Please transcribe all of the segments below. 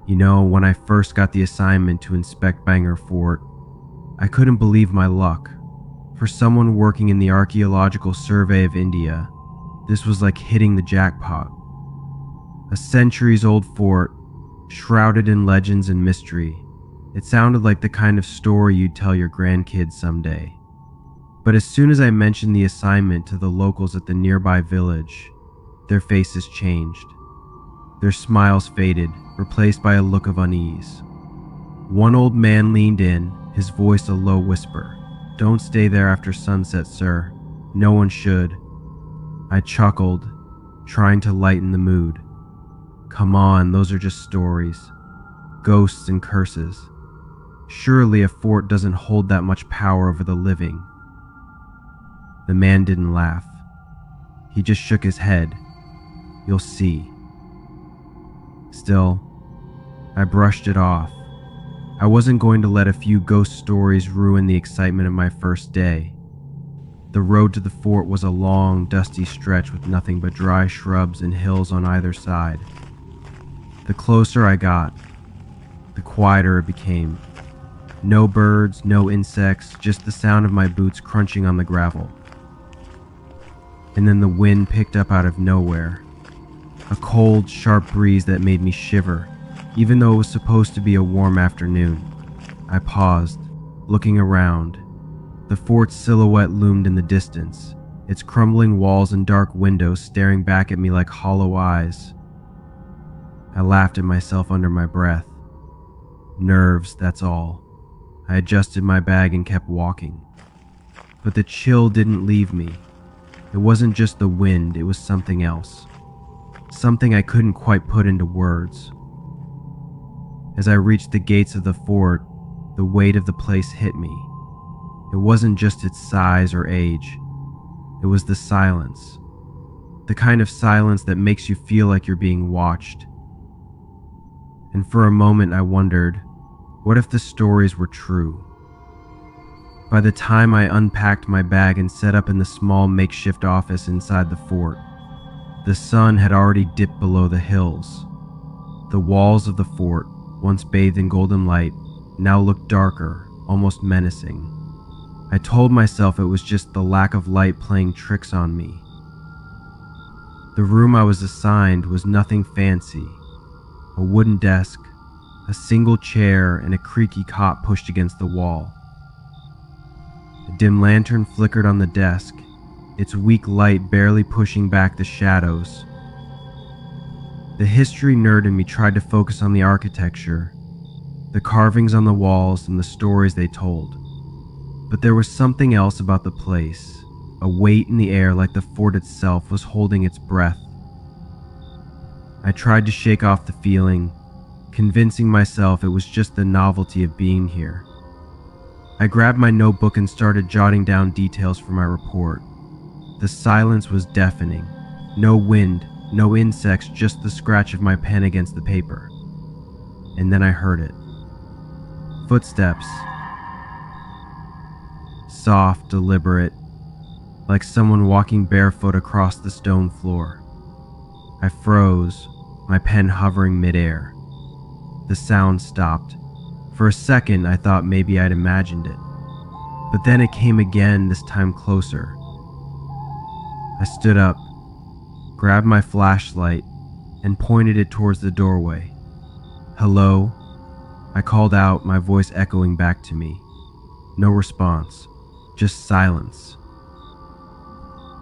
You know, when I first got the assignment to inspect Bhangarh Fort, I couldn't believe my luck. For someone working in the Archaeological Survey of India, this was like hitting the jackpot. A centuries-old fort, shrouded in legends and mystery. It sounded like the kind of story you'd tell your grandkids someday. But as soon as I mentioned the assignment to the locals at the nearby village, their faces changed. Their smiles faded, replaced by a look of unease. One old man leaned in, his voice a low whisper. "Don't stay there after sunset, sir. No one should." I chuckled, trying to lighten the mood. Come on, those are just stories. Ghosts and curses. Surely a fort doesn't hold that much power over the living. The man didn't laugh. He just shook his head. You'll see. Still, I brushed it off. I wasn't going to let a few ghost stories ruin the excitement of my first day. The road to the fort was a long, dusty stretch with nothing but dry shrubs and hills on either side. The closer I got, the quieter it became. No birds, no insects, just the sound of my boots crunching on the gravel. And then the wind picked up out of nowhere. A cold, sharp breeze that made me shiver, even though it was supposed to be a warm afternoon. I paused, looking around. The fort's silhouette loomed in the distance, its crumbling walls and dark windows staring back at me like hollow eyes. I laughed at myself under my breath. Nerves, that's all. I adjusted my bag and kept walking. But the chill didn't leave me. It wasn't just the wind, it was something else. Something I couldn't quite put into words. As I reached the gates of the fort, the weight of the place hit me. It wasn't just its size or age. It was the silence. The kind of silence that makes you feel like you're being watched. And for a moment I wondered, what if the stories were true? By the time I unpacked my bag and set up in the small makeshift office inside the fort, the sun had already dipped below the hills. The walls of the fort, once bathed in golden light, now looked darker, almost menacing. I told myself it was just the lack of light playing tricks on me. The room I was assigned was nothing fancy. A wooden desk, a single chair, and a creaky cot pushed against the wall. A dim lantern flickered on the desk, its weak light barely pushing back the shadows. The history nerd in me tried to focus on the architecture, the carvings on the walls, and the stories they told. But there was something else about the place, a weight in the air like the fort itself was holding its breath. I tried to shake off the feeling, convincing myself it was just the novelty of being here. I grabbed my notebook and started jotting down details for my report. The silence was deafening. No wind, no insects, just the scratch of my pen against the paper. And then I heard it. Footsteps. Soft, deliberate, like someone walking barefoot across the stone floor. I froze, my pen hovering midair. The sound stopped. For a second, I thought maybe I'd imagined it. But then it came again, this time closer. I stood up, grabbed my flashlight, and pointed it towards the doorway. "Hello?" I called out, my voice echoing back to me. No response, just silence.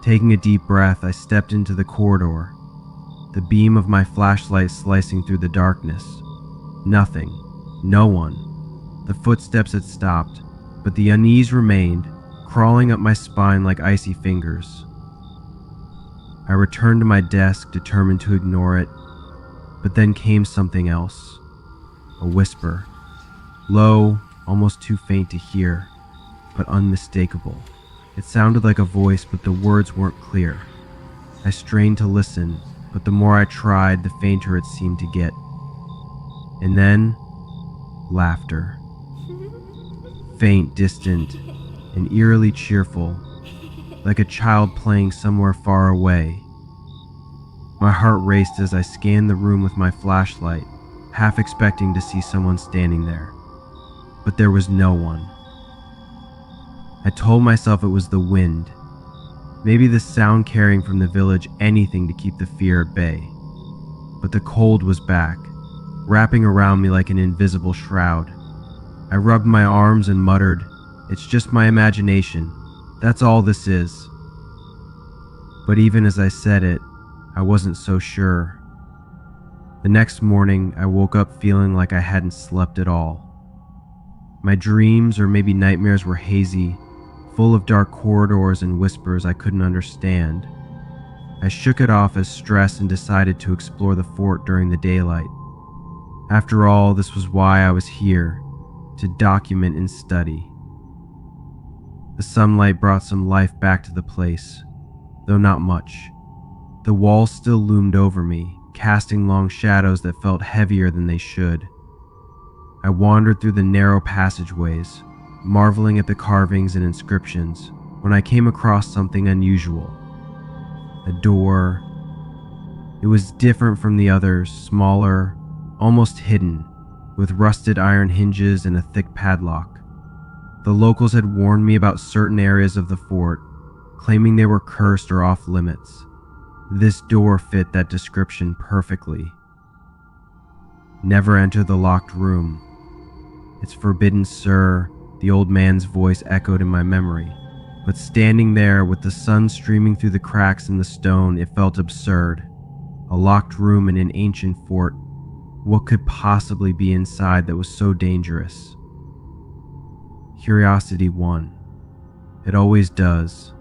Taking a deep breath, I stepped into the corridor, the beam of my flashlight slicing through the darkness. Nothing. No one. The footsteps had stopped, but the unease remained, crawling up my spine like icy fingers. I returned to my desk, determined to ignore it, but then came something else. A whisper. Low, almost too faint to hear, but unmistakable. It sounded like a voice, but the words weren't clear. I strained to listen, but the more I tried, the fainter it seemed to get. And then, laughter. Faint, distant, and eerily cheerful, like a child playing somewhere far away. My heart raced as I scanned the room with my flashlight, half expecting to see someone standing there. But there was no one. I told myself it was the wind, maybe the sound carrying from the village, anything to keep the fear at bay. But the cold was back, wrapping around me like an invisible shroud. I rubbed my arms and muttered, "It's just my imagination. That's all this is." But even as I said it, I wasn't so sure. The next morning, I woke up feeling like I hadn't slept at all. My dreams, or maybe nightmares, were hazy, full of dark corridors and whispers I couldn't understand. I shook it off as stress and decided to explore the fort during the daylight. After all, this was why I was here, to document and study. The sunlight brought some life back to the place, though not much. The walls still loomed over me, casting long shadows that felt heavier than they should. I wandered through the narrow passageways, marveling at the carvings and inscriptions, when I came across something unusual. A door. It was different from the others, smaller, almost hidden, with rusted iron hinges and a thick padlock. The locals had warned me about certain areas of the fort, claiming they were cursed or off limits. This door fit that description perfectly. "Never enter the locked room. It's forbidden, sir," the old man's voice echoed in my memory. But standing there with the sun streaming through the cracks in the stone, it felt absurd. A locked room in an ancient fort. What could possibly be inside that was so dangerous? Curiosity won. It always does.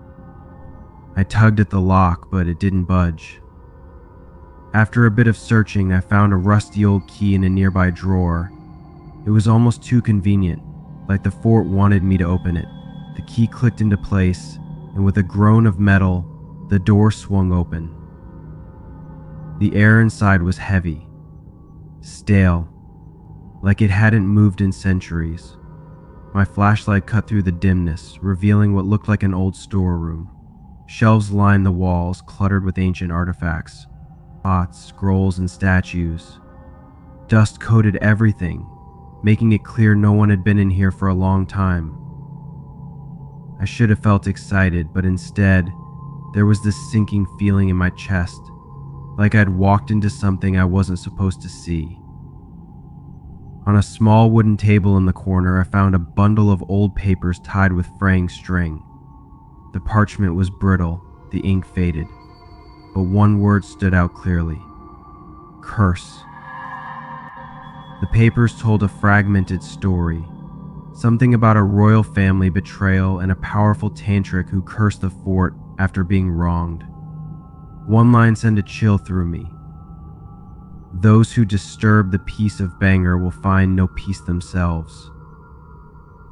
I tugged at the lock, but it didn't budge. After a bit of searching, I found a rusty old key in a nearby drawer. It was almost too convenient, like the fort wanted me to open it. The key clicked into place, and with a groan of metal, the door swung open. The air inside was heavy, stale, like it hadn't moved in centuries. My flashlight cut through the dimness, revealing what looked like an old storeroom. Shelves lined the walls, cluttered with ancient artifacts, pots, scrolls, and statues. Dust coated everything, making it clear no one had been in here for a long time. I should have felt excited, but instead, there was this sinking feeling in my chest, like I'd walked into something I wasn't supposed to see. On a small wooden table in the corner, I found a bundle of old papers tied with fraying string. The parchment was brittle, the ink faded, but one word stood out clearly: curse. The papers told a fragmented story, something about a royal family betrayal and a powerful tantric who cursed the fort after being wronged. One line sent a chill through me: "Those who disturb the peace of Bhangarh will find no peace themselves."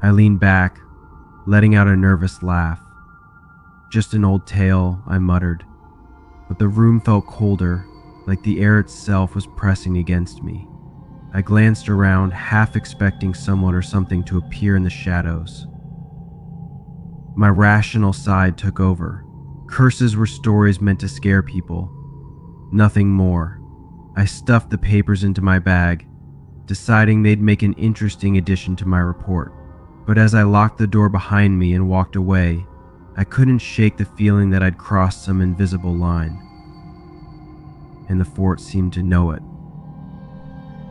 I leaned back, letting out a nervous laugh. "Just an old tale," I muttered, but the room felt colder, like the air itself was pressing against me. I glanced around, half expecting someone or something to appear in the shadows. My rational side took over. Curses were stories meant to scare people, nothing more. I stuffed the papers into my bag, deciding they'd make an interesting addition to my report. But as I locked the door behind me and walked away, I couldn't shake the feeling that I'd crossed some invisible line. And the fort seemed to know it.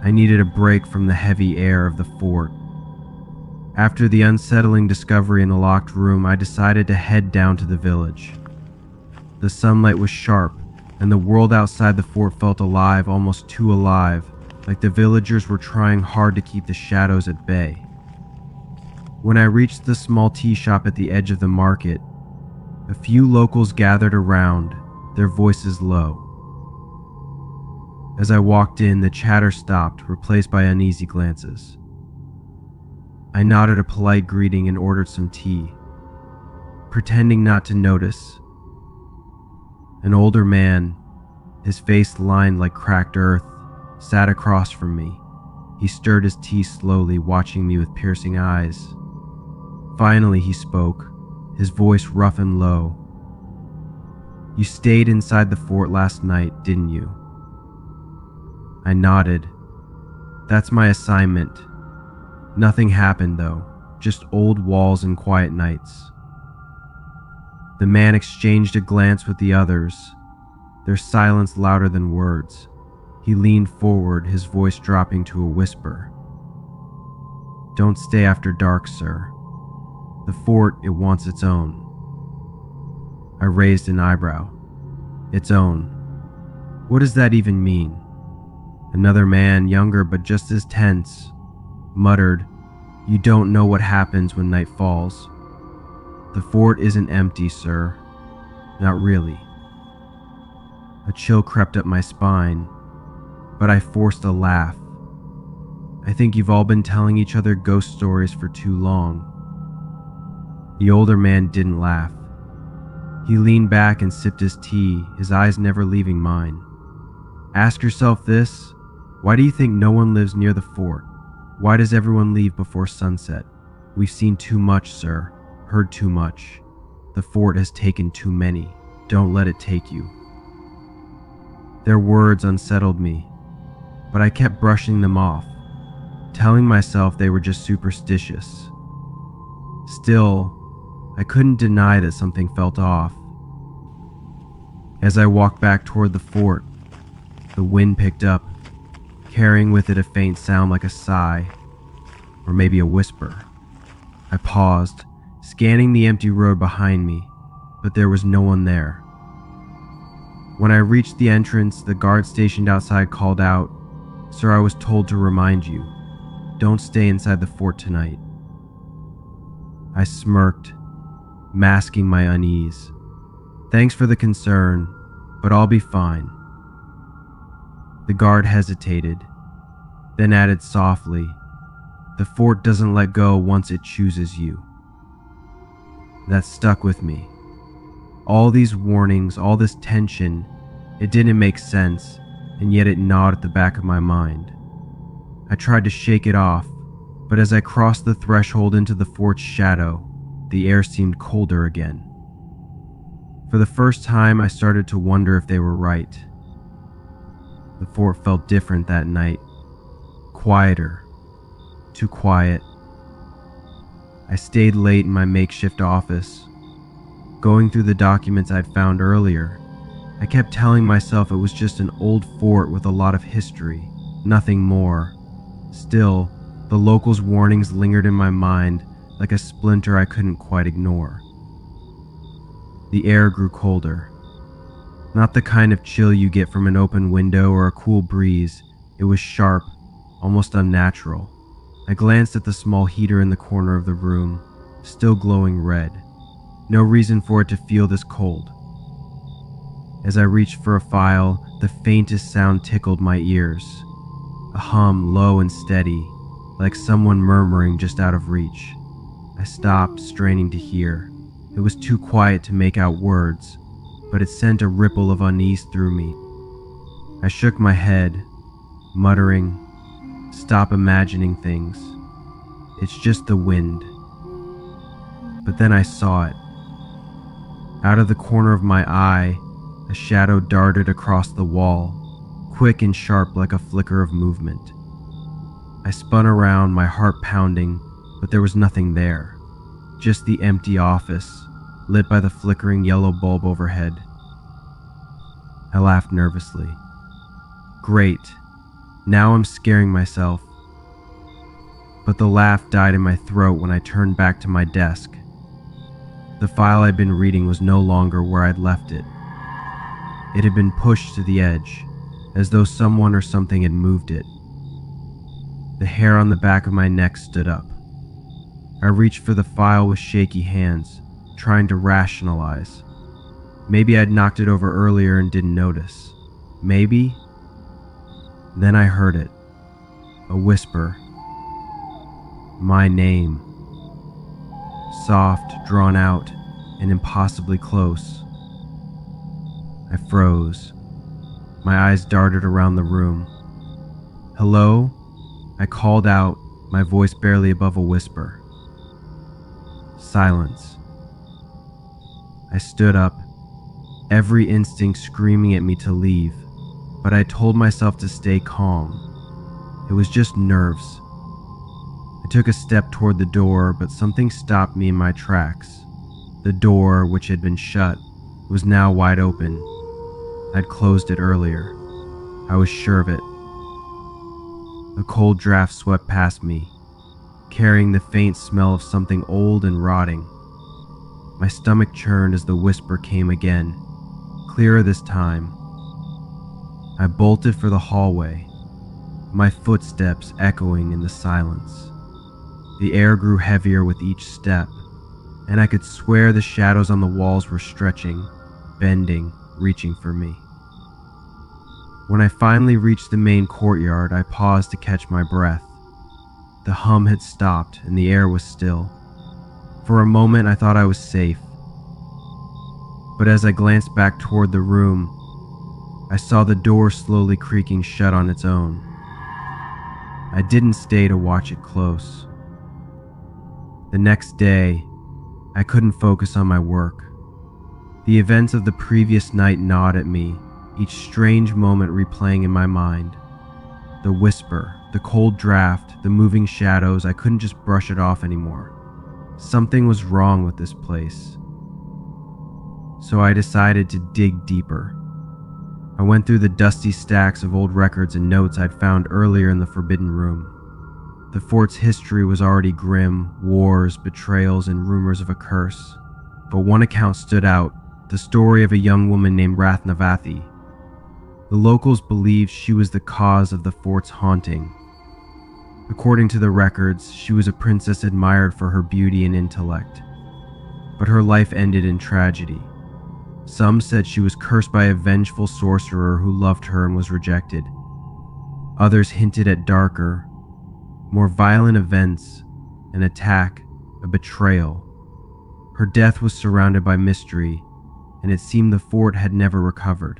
I needed a break from the heavy air of the fort. After the unsettling discovery in the locked room, I decided to head down to the village. The sunlight was sharp, and the world outside the fort felt alive, almost too alive, like the villagers were trying hard to keep the shadows at bay. When I reached the small tea shop at the edge of the market, a few locals gathered around, their voices low. As I walked in, the chatter stopped, replaced by uneasy glances. I nodded a polite greeting and ordered some tea, pretending not to notice. An older man, his face lined like cracked earth, sat across from me. He stirred his tea slowly, watching me with piercing eyes. Finally, he spoke, his voice rough and low. "You stayed inside the fort last night, didn't you?" I nodded, That's my assignment. Nothing happened though, just old walls and quiet nights. The man exchanged a glance with the others, their silence louder than words. He leaned forward, his voice dropping to a whisper. Don't stay after dark, sir. The fort, it wants its own. I raised an eyebrow. Its own. What does that even mean? Another man, younger but just as tense, muttered, You don't know what happens when night falls. The fort isn't empty, sir. Not really. A chill crept up my spine, but I forced a laugh. I think you've all been telling each other ghost stories for too long. The older man didn't laugh. He leaned back and sipped his tea, his eyes never leaving mine. Ask yourself this: why do you think no one lives near the fort? Why does everyone leave before sunset? We've seen too much, sir. Heard too much. The fort has taken too many. Don't let it take you. Their words unsettled me, but I kept brushing them off, telling myself they were just superstitious. Still, I couldn't deny that something felt off. As I walked back toward the fort, the wind picked up, carrying with it a faint sound like a sigh, or maybe a whisper. I paused, scanning the empty road behind me, but there was no one there. When I reached the entrance, the guard stationed outside called out, Sir, I was told to remind you, don't stay inside the fort tonight. I smirked, masking my unease. Thanks for the concern, but I'll be fine. The guard hesitated, then added softly, The fort doesn't let go once it chooses you. That stuck with me. All these warnings, all this tension, it didn't make sense, and yet it gnawed at the back of my mind. I tried to shake it off, but as I crossed the threshold into the fort's shadow, the air seemed colder again. For the first time, I started to wonder if they were right. The fort felt different that night. Quieter. Too quiet. I stayed late in my makeshift office. Going through the documents I'd found earlier, I kept telling myself it was just an old fort with a lot of history, nothing more. Still, the locals' warnings lingered in my mind like a splinter I couldn't quite ignore. The air grew colder. Not the kind of chill you get from an open window or a cool breeze. It was sharp, almost unnatural. I glanced at the small heater in the corner of the room, still glowing red. No reason for it to feel this cold. As I reached for a file, the faintest sound tickled my ears. A hum, low and steady, like someone murmuring just out of reach. I stopped, straining to hear. It was too quiet to make out words, but it sent a ripple of unease through me. I shook my head, muttering, Stop imagining things. It's just the wind. But then I saw it. Out of the corner of my eye, a shadow darted across the wall, quick and sharp like a flicker of movement. I spun around, my heart pounding, but there was nothing there. Just the empty office, lit by the flickering yellow bulb overhead. I laughed nervously. Great. Now I'm scaring myself. But the laugh died in my throat when I turned back to my desk. The file I'd been reading was no longer where I'd left it. It had been pushed to the edge, as though someone or something had moved it. The hair on the back of my neck stood up. I reached for the file with shaky hands, trying to rationalize. Maybe I'd knocked it over earlier and didn't notice. Maybe. Then I heard it. A whisper. My name. Soft, drawn out, and impossibly close. I froze. My eyes darted around the room. Hello? I called out, my voice barely above a whisper. Silence. I stood up, every instinct screaming at me to leave, but I told myself to stay calm. It was just nerves. I took a step toward the door, but something stopped me in my tracks. The door, which had been shut, was now wide open. I'd closed it earlier. I was sure of it. A cold draft swept past me, carrying the faint smell of something old and rotting. My stomach churned as the whisper came again, clearer this time. I bolted for the hallway, my footsteps echoing in the silence. The air grew heavier with each step, and I could swear the shadows on the walls were stretching, bending, reaching for me. When I finally reached the main courtyard, I paused to catch my breath. The hum had stopped and the air was still. For a moment I thought I was safe. But as I glanced back toward the room, I saw the door slowly creaking shut on its own. I didn't stay to watch it close. The next day, I couldn't focus on my work. The events of the previous night gnawed at me, each strange moment replaying in my mind. The whisper, the cold draft, the moving shadows, I couldn't just brush it off anymore. Something was wrong with this place. So I decided to dig deeper. I went through the dusty stacks of old records and notes I'd found earlier in the Forbidden Room. The fort's history was already grim, wars, betrayals, and rumors of a curse. But one account stood out, the story of a young woman named Rathnavathi. The locals believed she was the cause of the fort's haunting. According to the records, she was a princess admired for her beauty and intellect. But her life ended in tragedy. Some said she was cursed by a vengeful sorcerer who loved her and was rejected. Others hinted at darker, more violent events, an attack, a betrayal. Her death was surrounded by mystery, and it seemed the fort had never recovered.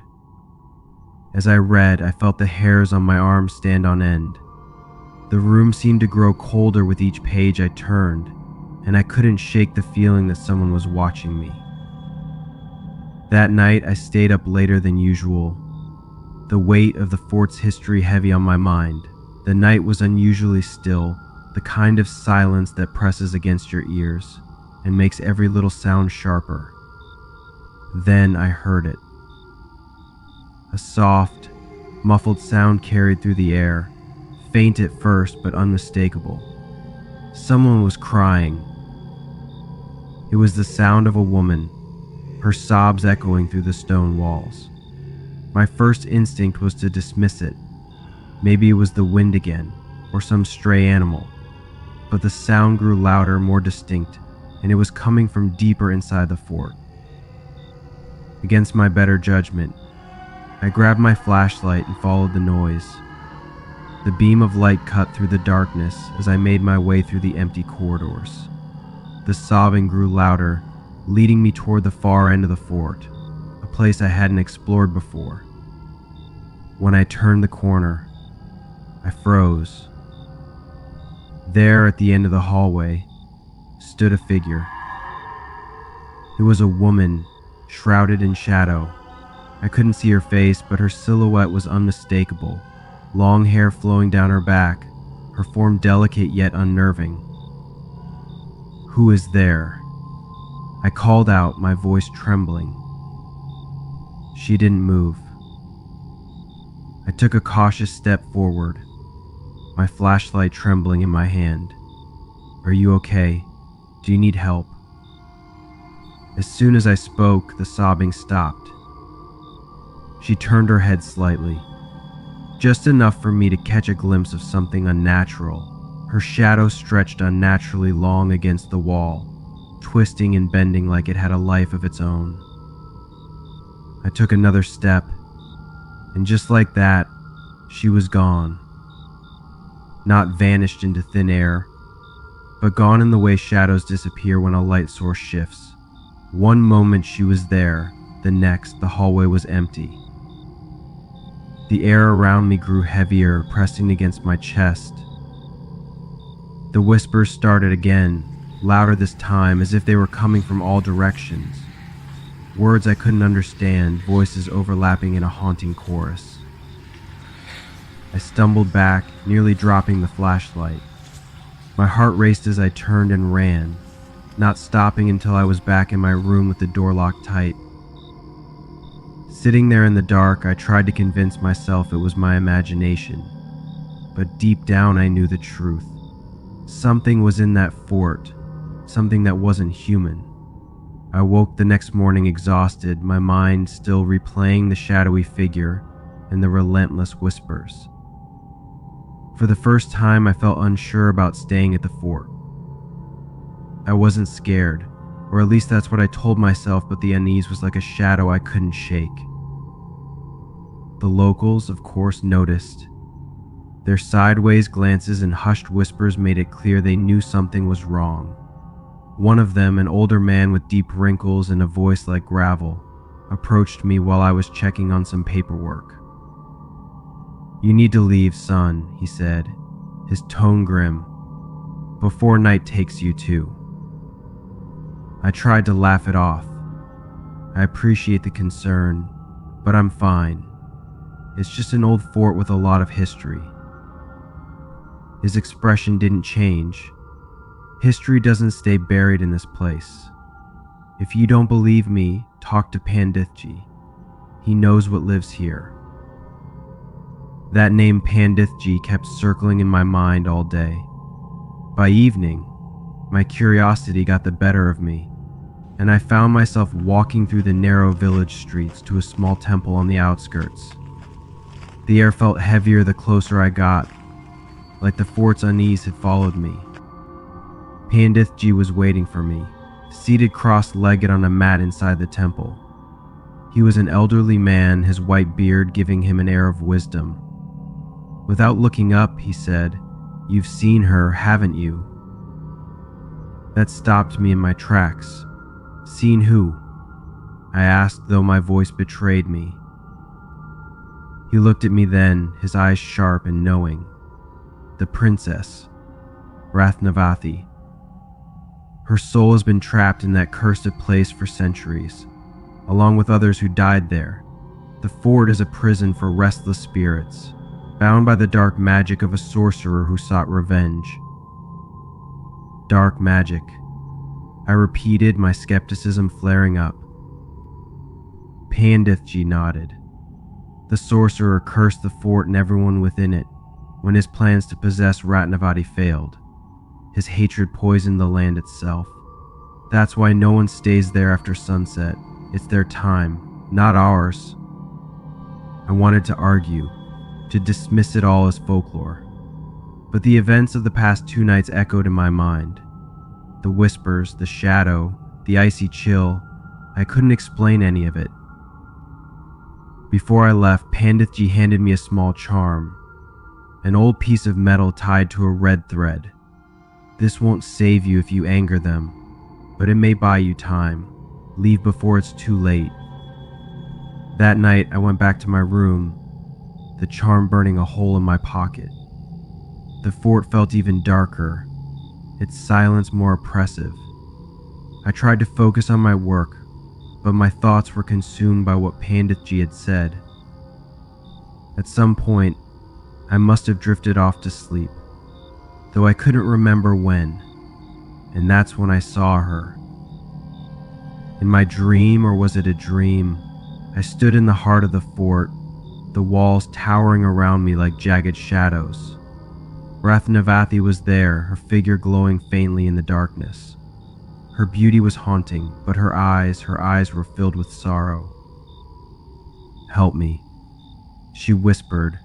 As I read, I felt the hairs on my arms stand on end. The room seemed to grow colder with each page I turned, and I couldn't shake the feeling that someone was watching me. That night, I stayed up later than usual, the weight of the fort's history heavy on my mind. The night was unusually still, the kind of silence that presses against your ears and makes every little sound sharper. Then I heard it. A soft, muffled sound carried through the air, faint at first but unmistakable. Someone was crying. It was the sound of a woman, her sobs echoing through the stone walls. My first instinct was to dismiss it. Maybe it was the wind again, or some stray animal. But the sound grew louder, more distinct, and it was coming from deeper inside the fort. Against my better judgment, I grabbed my flashlight and followed the noise. The beam of light cut through the darkness as I made my way through the empty corridors. The sobbing grew louder, leading me toward the far end of the fort, a place I hadn't explored before. When I turned the corner, I froze. There, at the end of the hallway, stood a figure. It was a woman, shrouded in shadow. I couldn't see her face, but her silhouette was unmistakable. Long hair flowing down her back, her form delicate yet unnerving. "Who is there?" I called out, my voice trembling. She didn't move. I took a cautious step forward, my flashlight trembling in my hand. "Are you okay? Do you need help?" As soon as I spoke, the sobbing stopped. She turned her head slightly, just enough for me to catch a glimpse of something unnatural. Her shadow stretched unnaturally long against the wall, twisting and bending like it had a life of its own. I took another step, and just like that, she was gone. Not vanished into thin air, but gone in the way shadows disappear when a light source shifts. One moment she was there, the next the hallway was empty. The air around me grew heavier, pressing against my chest. The whispers started again, louder this time, as if they were coming from all directions. Words I couldn't understand, voices overlapping in a haunting chorus. I stumbled back, nearly dropping the flashlight. My heart raced as I turned and ran, not stopping until I was back in my room with the door locked tight. Sitting there in the dark, I tried to convince myself it was my imagination, but deep down I knew the truth. Something was in that fort, something that wasn't human. I woke the next morning exhausted, my mind still replaying the shadowy figure and the relentless whispers. For the first time, I felt unsure about staying at the fort. I wasn't scared, or at least that's what I told myself, but the unease was like a shadow I couldn't shake. The locals, of course, noticed. Their sideways glances and hushed whispers made it clear they knew something was wrong. One of them, an older man with deep wrinkles and a voice like gravel, approached me while I was checking on some paperwork. "You need to leave, son," he said, his tone grim, "before night takes you too." I tried to laugh it off. I appreciate the concern, but I'm fine. It's just an old fort with a lot of history. His expression didn't change. History doesn't stay buried in this place. If you don't believe me, talk to Pandithji. He knows what lives here. That name Pandithji kept circling in my mind all day. By evening, my curiosity got the better of me, and I found myself walking through the narrow village streets to a small temple on the outskirts. The air felt heavier the closer I got, like the fort's unease had followed me. Pandithji was waiting for me, seated cross-legged on a mat inside the temple. He was an elderly man, his white beard giving him an air of wisdom. Without looking up, he said, "You've seen her, haven't you?" That stopped me in my tracks. "Seen who?" I asked, though my voice betrayed me. He looked at me then, his eyes sharp and knowing. "The princess, Rathnavati. Her soul has been trapped in that cursed place for centuries, along with others who died there. The fort is a prison for restless spirits, bound by the dark magic of a sorcerer who sought revenge." "Dark magic," I repeated, my skepticism flaring up. Pandithji nodded. "The sorcerer cursed the fort and everyone within it when his plans to possess Ratnavati failed. His hatred poisoned the land itself. That's why no one stays there after sunset. It's their time, not ours." I wanted to argue, to dismiss it all as folklore, but the events of the past 2 nights echoed in my mind. The whispers, the shadow, the icy chill, I couldn't explain any of it. Before I left, Pandithji handed me a small charm, an old piece of metal tied to a red thread. "This won't save you if you anger them, but it may buy you time. Leave before it's too late." That night, I went back to my room, the charm burning a hole in my pocket. The fort felt even darker, its silence more oppressive. I tried to focus on my work, but my thoughts were consumed by what Pandithji had said. At some point, I must have drifted off to sleep, though I couldn't remember when, and that's when I saw her. In my dream, or was it a dream, I stood in the heart of the fort, the walls towering around me like jagged shadows. Rathnavati was there, her figure glowing faintly in the darkness. Her beauty was haunting, but her eyes were filled with sorrow. "Help me," she whispered,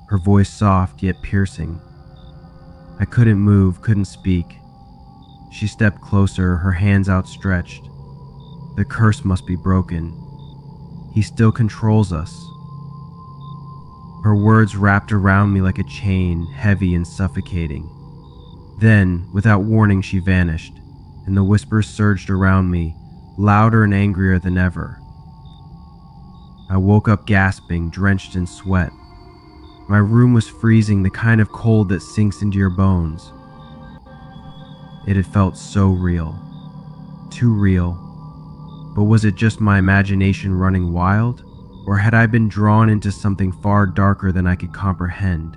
her voice soft yet piercing. I couldn't move, couldn't speak. She stepped closer, her hands outstretched. "The curse must be broken. He still controls us." Her words wrapped around me like a chain, heavy and suffocating. Then, without warning, she vanished, and the whispers surged around me, louder and angrier than ever. I woke up gasping, drenched in sweat. My room was freezing, the kind of cold that sinks into your bones. It had felt so real. Too real. But was it just my imagination running wild? Or had I been drawn into something far darker than I could comprehend?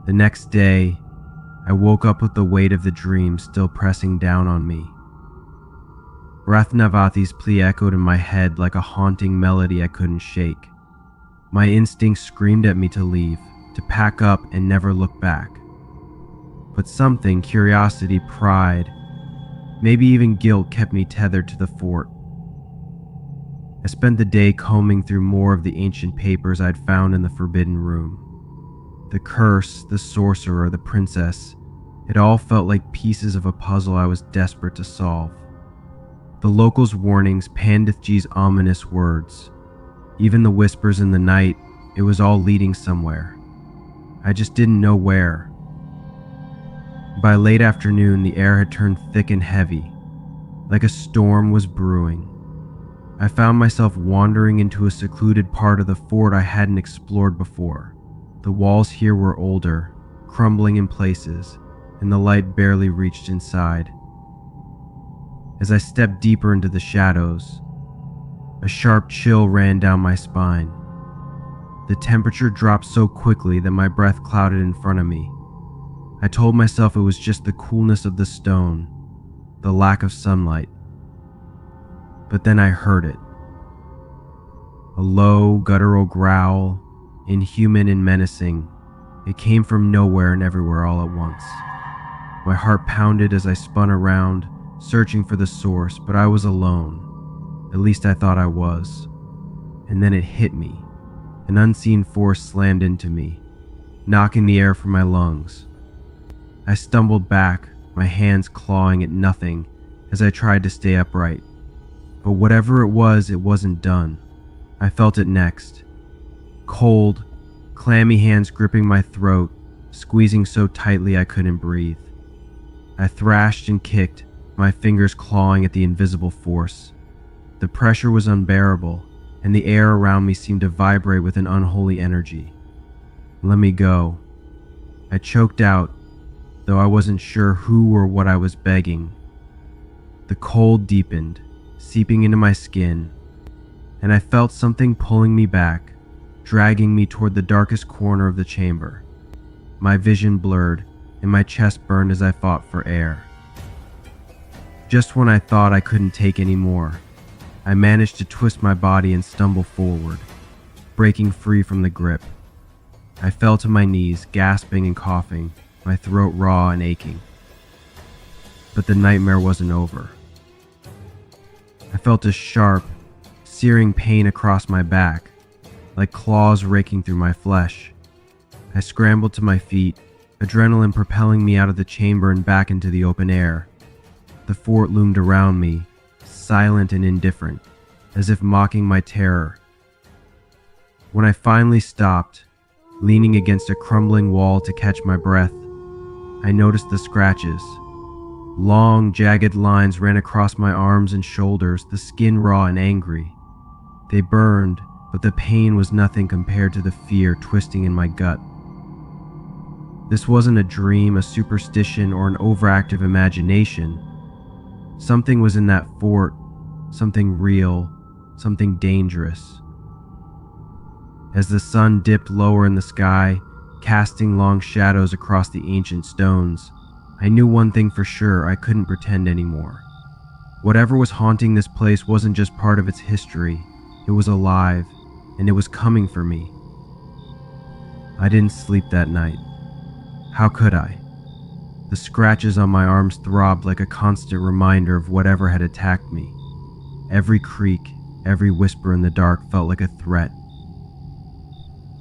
The next day, I woke up with the weight of the dream still pressing down on me. Rathnavati's plea echoed in my head like a haunting melody I couldn't shake. My instincts screamed at me to leave, to pack up and never look back. But something, curiosity, pride, maybe even guilt, kept me tethered to the fort. I spent the day combing through more of the ancient papers I'd found in the forbidden room. The curse, the sorcerer, the princess, it all felt like pieces of a puzzle I was desperate to solve. The locals' warnings, Pandithji's ominous words, even the whispers in the night, it was all leading somewhere. I just didn't know where. By late afternoon, the air had turned thick and heavy, like a storm was brewing. I found myself wandering into a secluded part of the fort I hadn't explored before. The walls here were older, crumbling in places, and the light barely reached inside. As I stepped deeper into the shadows, a sharp chill ran down my spine. The temperature dropped so quickly that my breath clouded in front of me. I told myself it was just the coolness of the stone, the lack of sunlight. But then I heard it. A low, guttural growl, inhuman and menacing. It came from nowhere and everywhere all at once. My heart pounded as I spun around, searching for the source, but I was alone. At least I thought I was. And then it hit me. An unseen force slammed into me, knocking the air from my lungs. I stumbled back, my hands clawing at nothing as I tried to stay upright. But whatever it wasn't done. I felt it next. Cold, clammy hands gripping my throat, squeezing so tightly I couldn't breathe. I thrashed and kicked, my fingers clawing at the invisible force. The pressure was unbearable, and the air around me seemed to vibrate with an unholy energy. Let me go. I choked out, though I wasn't sure who or what I was begging. The cold deepened, seeping into my skin, and I felt something pulling me back, dragging me toward the darkest corner of the chamber. My vision blurred, and my chest burned as I fought for air. Just when I thought I couldn't take any more, I managed to twist my body and stumble forward, breaking free from the grip. I fell to my knees, gasping and coughing, my throat raw and aching. But the nightmare wasn't over. I felt a sharp, searing pain across my back, like claws raking through my flesh. I scrambled to my feet, adrenaline propelling me out of the chamber and back into the open air. The fort loomed around me, silent and indifferent, as if mocking my terror. When I finally stopped, leaning against a crumbling wall to catch my breath, I noticed the scratches. Long, jagged lines ran across my arms and shoulders, the skin raw and angry. They burned, but the pain was nothing compared to the fear twisting in my gut. This wasn't a dream, a superstition, or an overactive imagination. Something was in that fort, something real, something dangerous. As the sun dipped lower in the sky, casting long shadows across the ancient stones, I knew one thing for sure: I couldn't pretend anymore. Whatever was haunting this place wasn't just part of its history, it was alive, and it was coming for me. I didn't sleep that night. How could I? The scratches on my arms throbbed like a constant reminder of whatever had attacked me. Every creak, every whisper in the dark felt like a threat.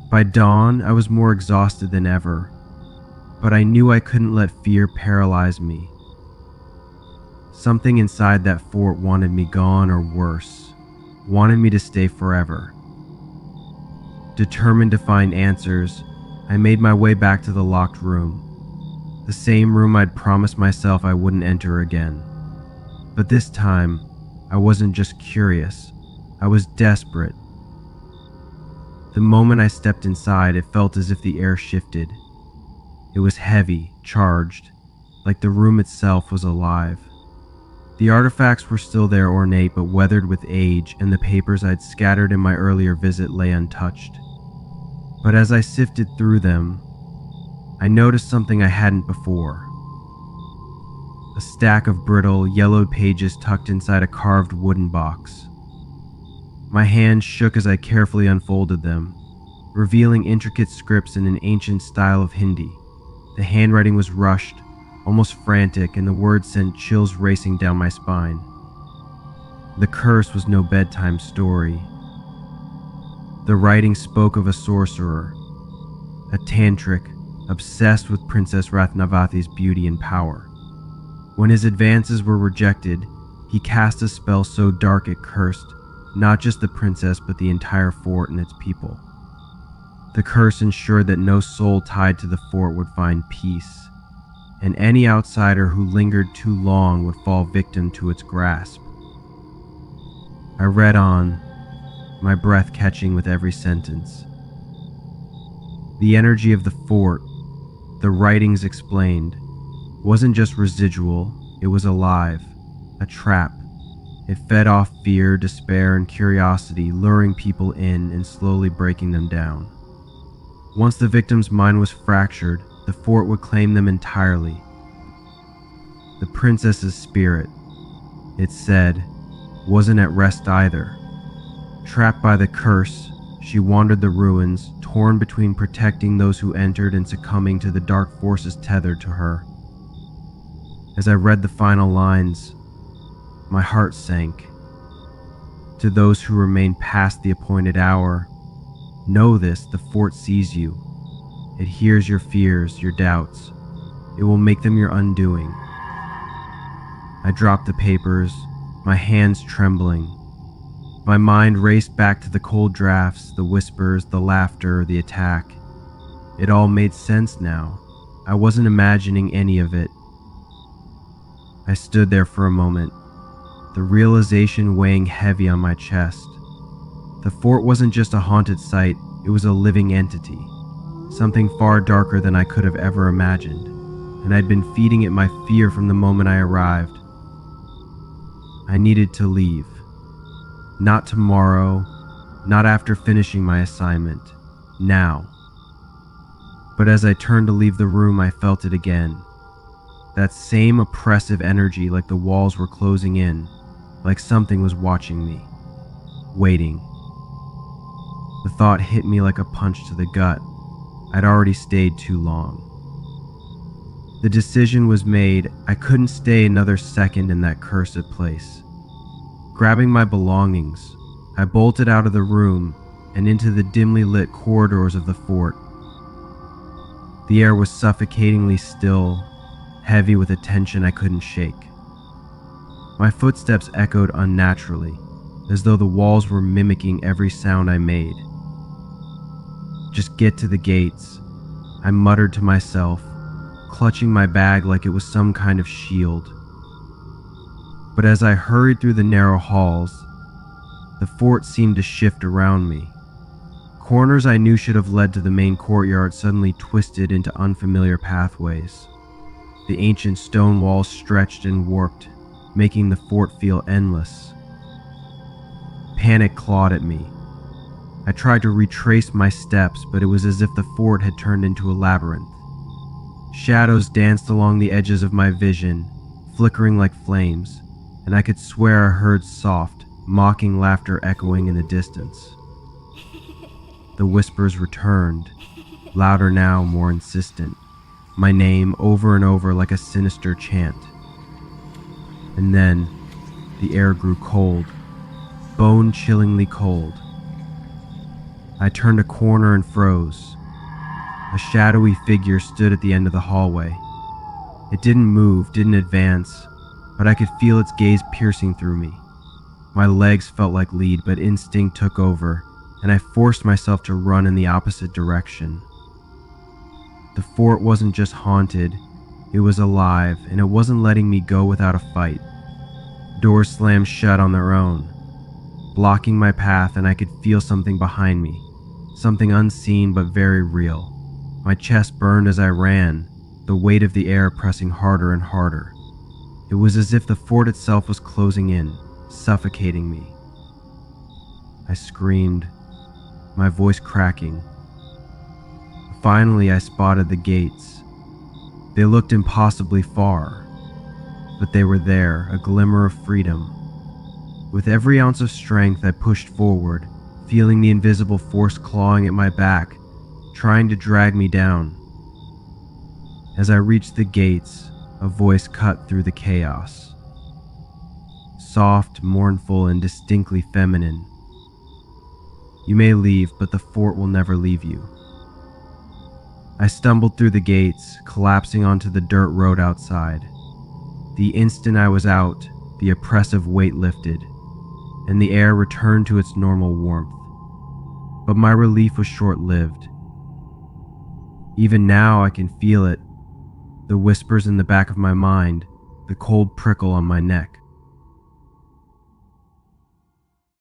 By dawn, I was more exhausted than ever, but I knew I couldn't let fear paralyze me. Something inside that fort wanted me gone, or worse, wanted me to stay forever. Determined to find answers, I made my way back to the locked room. The same room I'd promised myself I wouldn't enter again. But this time, I wasn't just curious, I was desperate. The moment I stepped inside, it felt as if the air shifted. It was heavy, charged, like the room itself was alive. The artifacts were still there, ornate but weathered with age, and the papers I'd scattered in my earlier visit lay untouched. But as I sifted through them, I noticed something I hadn't before. A stack of brittle, yellowed pages tucked inside a carved wooden box. My hands shook as I carefully unfolded them, revealing intricate scripts in an ancient style of Hindi. The handwriting was rushed, almost frantic, and the words sent chills racing down my spine. The curse was no bedtime story. The writing spoke of a sorcerer, a tantric, obsessed with Princess Ratnavati's beauty and power. When his advances were rejected, he cast a spell so dark it cursed not just the princess but the entire fort and its people. The curse ensured that no soul tied to the fort would find peace, and any outsider who lingered too long would fall victim to its grasp. I read on, my breath catching with every sentence. The energy of the fort, the writings explained, wasn't just residual, it was alive, a trap. It fed off fear, despair, and curiosity, luring people in and slowly breaking them down. Once the victim's mind was fractured, the fort would claim them entirely. The princess's spirit, it said, wasn't at rest either. Trapped by the curse, she wandered the ruins, torn between protecting those who entered and succumbing to the dark forces tethered to her. As I read the final lines, my heart sank. To those who remain past the appointed hour, know this, the fort sees you. It hears your fears, your doubts. It will make them your undoing. I dropped the papers, my hands trembling. My mind raced back to the cold drafts, the whispers, the laughter, the attack. It all made sense now. I wasn't imagining any of it. I stood there for a moment, the realization weighing heavy on my chest. The fort wasn't just a haunted site, it was a living entity, something far darker than I could have ever imagined, and I'd been feeding it my fear from the moment I arrived. I needed to leave. Not tomorrow, not after finishing my assignment, now. But as I turned to leave the room, I felt it again. That same oppressive energy, like the walls were closing in, like something was watching me, waiting. The thought hit me like a punch to the gut. I'd already stayed too long. The decision was made. I couldn't stay another second in that cursed place. Grabbing my belongings, I bolted out of the room and into the dimly lit corridors of the fort. The air was suffocatingly still, heavy with a tension I couldn't shake. My footsteps echoed unnaturally, as though the walls were mimicking every sound I made. Just get to the gates, I muttered to myself, clutching my bag like it was some kind of shield. But as I hurried through the narrow halls, the fort seemed to shift around me. Corners I knew should have led to the main courtyard suddenly twisted into unfamiliar pathways. The ancient stone walls stretched and warped, making the fort feel endless. Panic clawed at me. I tried to retrace my steps, but it was as if the fort had turned into a labyrinth. Shadows danced along the edges of my vision, flickering like flames, and I could swear I heard soft, mocking laughter echoing in the distance. The whispers returned, louder now, more insistent, my name over and over like a sinister chant. And then, the air grew cold, bone-chillingly cold. I turned a corner and froze. A shadowy figure stood at the end of the hallway. It didn't move, didn't advance, but I could feel its gaze piercing through me. My legs felt like lead, but instinct took over, and I forced myself to run in the opposite direction. The fort wasn't just haunted, it was alive, and it wasn't letting me go without a fight. Doors slammed shut on their own, blocking my path, and I could feel something behind me, something unseen but very real. My chest burned as I ran, the weight of the air pressing harder and harder. It was as if the fort itself was closing in, suffocating me. I screamed, my voice cracking. Finally, I spotted the gates. They looked impossibly far, but they were there, a glimmer of freedom. With every ounce of strength, I pushed forward, feeling the invisible force clawing at my back, trying to drag me down. As I reached the gates, a voice cut through the chaos. Soft, mournful, and distinctly feminine. You may leave, but the fort will never leave you. I stumbled through the gates, collapsing onto the dirt road outside. The instant I was out, the oppressive weight lifted, and the air returned to its normal warmth. But my relief was short-lived. Even now I can feel it, the whispers in the back of my mind, the cold prickle on my neck.